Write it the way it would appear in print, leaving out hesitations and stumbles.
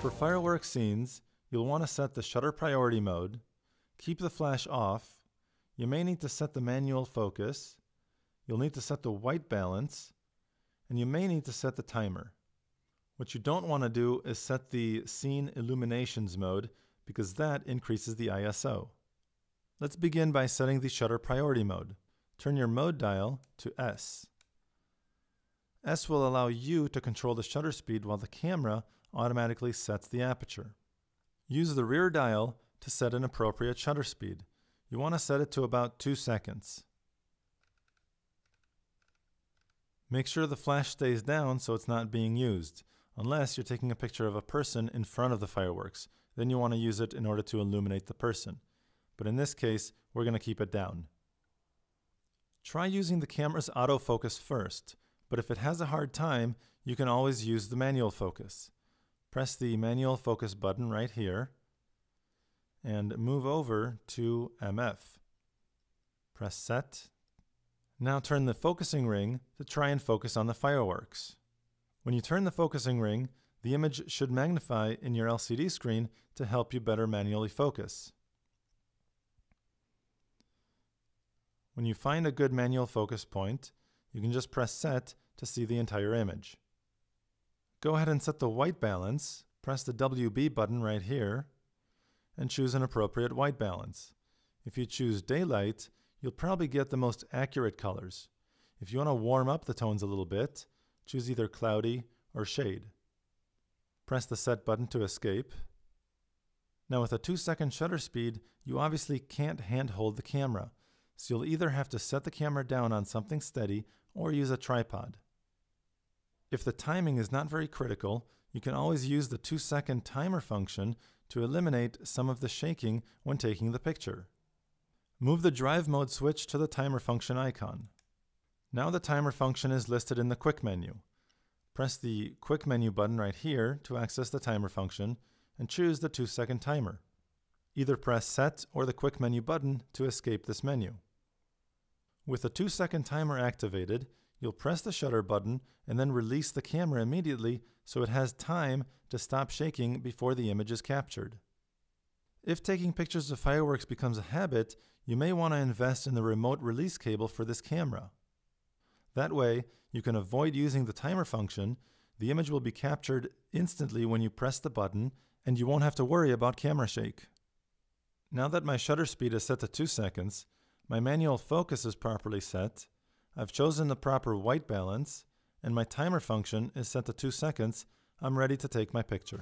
For fireworks scenes, you'll want to set the shutter priority mode, keep the flash off, you may need to set the manual focus, you'll need to set the white balance, and you may need to set the timer. What you don't want to do is set the scene illuminations mode because that increases the ISO. Let's begin by setting the shutter priority mode. Turn your mode dial to S. S will allow you to control the shutter speed while the camera automatically sets the aperture. Use the rear dial to set an appropriate shutter speed. You want to set it to about 2 seconds. Make sure the flash stays down so it's not being used, unless you're taking a picture of a person in front of the fireworks. Then you want to use it in order to illuminate the person. But in this case, we're going to keep it down. Try using the camera's autofocus first, but if it has a hard time, you can always use the manual focus. Press the manual focus button right here and move over to MF. Press set. Now turn the focusing ring to try and focus on the fireworks. When you turn the focusing ring, the image should magnify in your LCD screen to help you better manually focus. When you find a good manual focus point, you can just press set to see the entire image. Go ahead and set the white balance, press the WB button right here, and choose an appropriate white balance. If you choose daylight, you'll probably get the most accurate colors. If you want to warm up the tones a little bit, choose either cloudy or shade. Press the set button to escape. Now with a 2-second shutter speed, you obviously can't handhold the camera, so you'll either have to set the camera down on something steady or use a tripod. If the timing is not very critical, you can always use the 2-second timer function to eliminate some of the shaking when taking the picture. Move the drive mode switch to the timer function icon. Now the timer function is listed in the quick menu. Press the quick menu button right here to access the timer function and choose the 2-second timer. Either press set or the quick menu button to escape this menu. With the 2-second timer activated, you'll press the shutter button and then release the camera immediately so it has time to stop shaking before the image is captured. If taking pictures of fireworks becomes a habit, you may want to invest in the remote release cable for this camera. That way, you can avoid using the timer function, the image will be captured instantly when you press the button, and you won't have to worry about camera shake. Now that my shutter speed is set to 2 seconds, my manual focus is properly set, I've chosen the proper white balance, and my timer function is set to 2 seconds, I'm ready to take my picture.